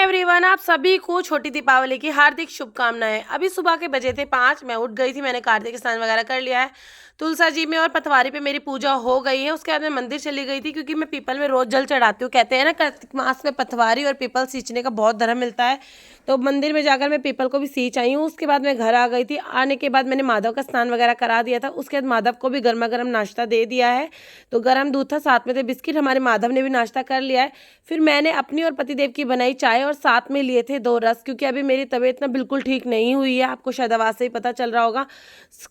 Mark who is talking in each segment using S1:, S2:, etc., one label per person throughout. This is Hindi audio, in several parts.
S1: एवरीवन, आप सभी को छोटी दीपावली की हार्दिक शुभकामनाएं। अभी सुबह के बजे थे 5, मैं उठ गई थी। मैंने कार्तिक स्नान वगैरह कर लिया है। तुलसा जी में और पथवारी पे मेरी पूजा हो गई है। उसके बाद मैं मंदिर चली गई थी क्योंकि मैं पीपल में रोज जल चढ़ाती हूँ। कहते हैं ना, कार्तिक मास में पथवारी और पीपल सींचने का बहुत धर्म मिलता है। तो मंदिर में जाकर मैं पीपल को भी सींच आई हूँ। उसके बाद मैं घर आ गई थी। आने के बाद मैंने माधव का स्नान वगैरह करा दिया था। उसके बाद माधव को भी गर्मा गर्म नाश्ता दे दिया है। तो गर्म दूध था, साथ में थे बिस्किट। हमारे माधव ने भी नाश्ता कर लिया है। फिर मैंने अपनी और पतिदेव की बनाई चाय और साथ में लिए थे 2 रस, क्योंकि अभी मेरी तबीयत ना बिल्कुल ठीक नहीं हुई है। आपको शायद आवाज़ से ही पता चल रहा होगा।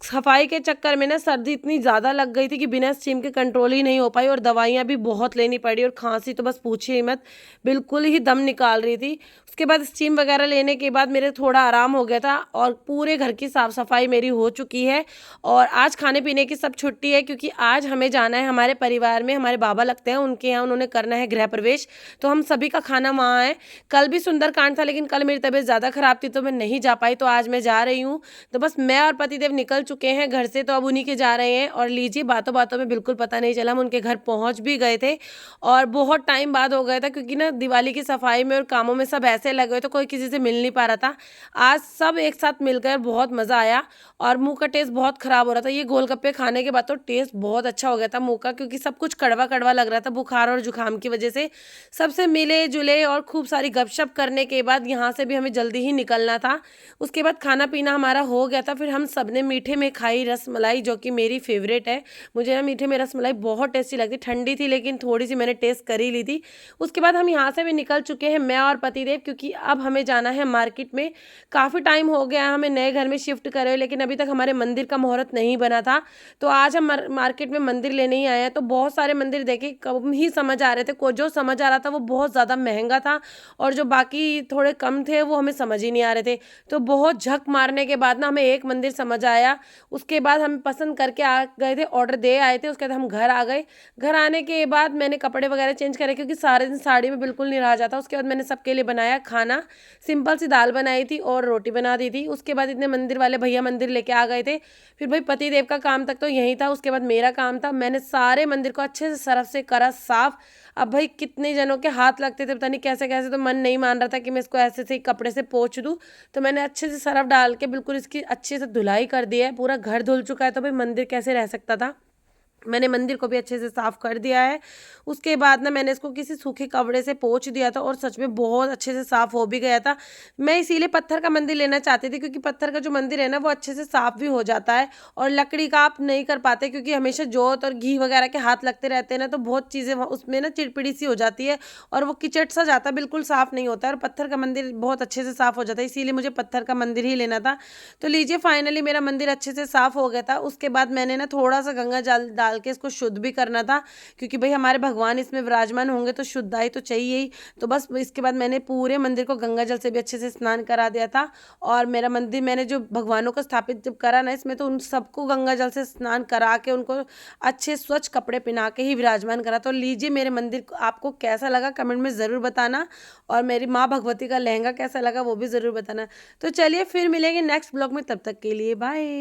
S1: सफाई के चक्कर में ना सर्दी इतनी ज़्यादा लग गई थी कि बिना स्टीम के कंट्रोल ही नहीं हो पाई, और दवाइयाँ भी बहुत लेनी पड़ी, और खांसी तो बस पूछिए ही मत, बिल्कुल ही दम निकाल रही थी। उसके बाद स्टीम वगैरह लेने के बाद मेरे थोड़ा आराम हो गया था, और पूरे घर की साफ़ सफाई मेरी हो चुकी है। और आज खाने पीने की सब छुट्टी है, क्योंकि आज हमें जाना है हमारे परिवार में, हमारे बाबा लगते हैं, उनके यहाँ उन्होंने करना है गृह प्रवेश। तो हम सभी का खाना वहाँ है। कल भी सुंदरकांड था, लेकिन कल मेरी तबीयत ज़्यादा ख़राब थी तो मैं नहीं जा पाई। तो आज मैं जा रही हूँ। तो बस मैं और पतिदेव निकल चुके हैं घर से, तो अब उन्हीं के जा रहे हैं। और लीजिए, बातों बातों में बिल्कुल पता नहीं चला, हम उनके घर पहुँच भी गए थे। और बहुत टाइम बाद हो गया था, क्योंकि ना दिवाली की सफाई में और कामों में सब ऐसे लगे हुए तो कोई किसी से मिल नहीं पा रहा था। आज सब एक साथ मिलकर बहुत मज़ा आया। और मुँह का टेस्ट बहुत ख़राब हो रहा था। ये गोलगप्पे खाने के बाद तो टेस्ट बहुत अच्छा हो गया था मुँह का, क्योंकि सब कुछ कड़वा कड़वा लग रहा था बुखार और जुकाम की वजह से। सबसे मिले जुले और खूब सारी गपशप करने के बाद यहाँ से भी हमें जल्दी ही निकलना था। उसके बाद खाना पीना हमारा हो गया था। फिर हम सब ने मीठे में खाई रस मलाई, जो कि मेरी फेवरेट है। मुझे ना मीठे में रस मलाई बहुत टेस्टी लगती। ठंडी थी लेकिन थोड़ी सी मैंने टेस्ट कर ही ली थी। उसके बाद हम यहाँ से भी निकल चुके हैं, मैं और पतिदेव, क्योंकि अब हमें जाना है मार्केट में। काफ़ी टाइम हो गया हमें नए घर में शिफ्ट करे हुए, लेकिन अभी तक हमारे मंदिर का मुहूर्त नहीं बना था। तो आज हम मार्केट में मंदिर लेने ही आए हैं। तो बहुत सारे मंदिर देखे, कम ही समझ आ रहे थे। को जो समझ आ रहा था वो बहुत ज़्यादा महंगा था, और जो बाकी थोड़े कम थे वो हमें समझ ही नहीं आ रहे थे। तो बहुत झक मारने के बाद ना हमें एक मंदिर समझ आया। उसके बाद हम पसंद करके आ गए थे, ऑर्डर दे आए थे। उसके बाद हम घर आ गए। घर आने के बाद मैंने कपड़े वगैरह चेंज करे, क्योंकि सारे दिन साड़ी में बिल्कुल नहीं रहा जाता। उसके बाद मैंने सबके लिए बनाया खाना। सिंपल सी दाल बनाई थी और रोटी बना दी थी। उसके बाद इतने मंदिर वाले भैया मंदिर लेके आ गए थे। फिर भाई पति देव का काम तक तो यही था। उसके बाद मेरा काम था। मैंने सारे मंदिर को अच्छे से सरफ से करा साफ। अब भाई कितने जनों के हाथ लगते थे, पता नहीं कैसे कैसे, तो मन नहीं मान रहा था कि मैं इसको ऐसे से ही कपड़े से पोंछ दूँ। तो मैंने अच्छे से सरफ डाल के बिल्कुल इसकी अच्छे से धुलाई कर दी है। पूरा घर धुल चुका है, तो भाई मंदिर कैसे रह सकता था। मैंने मंदिर को भी अच्छे से साफ कर दिया है। उसके बाद ना मैंने इसको किसी सूखे कपड़े से पोंछ दिया था, और सच में बहुत अच्छे से साफ हो भी गया था। मैं इसीलिए पत्थर का मंदिर लेना चाहती थी, क्योंकि पत्थर का जो मंदिर है ना वो अच्छे से साफ भी हो जाता है। और लकड़ी का आप नहीं कर पाते, क्योंकि हमेशा जोत और घी वगैरह के हाथ लगते रहते हैं ना, तो बहुत चीज़ें उसमें ना चिड़पिड़ी सी हो जाती है, और वो किचट सा जाता है, बिल्कुल साफ नहीं होता है। और पत्थर का मंदिर बहुत अच्छे से साफ हो जाता है, इसीलिए मुझे पत्थर का मंदिर ही लेना था। तो लीजिए, फाइनली मेरा मंदिर अच्छे से साफ हो गया था। उसके बाद मैंने ना थोड़ा सा गंगा जल डाल के इसको शुद्ध भी करना था, क्योंकि भाई हमारे भगवान इसमें विराजमान होंगे तो शुद्धाई तो चाहिए ही। तो बस इसके बाद मैंने पूरे मंदिर को गंगा जल से भी अच्छे से स्नान करा दिया था। और मेरा मंदिर मैंने जो भगवानों को स्थापित जब करा ना, इसमें तो उन सबको गंगा जल से स्नान करा के उनको अच्छे स्वच्छ कपड़े पहना के ही विराजमान करा। तो लीजिए, मेरे मंदिर को आपको कैसा लगा कमेंट में ज़रूर बताना, और मेरी माँ भगवती का लहंगा कैसा लगा वो भी ज़रूर बताना। तो चलिए फिर मिलेंगे नेक्स्ट ब्लॉग में, तब तक के लिए बाय।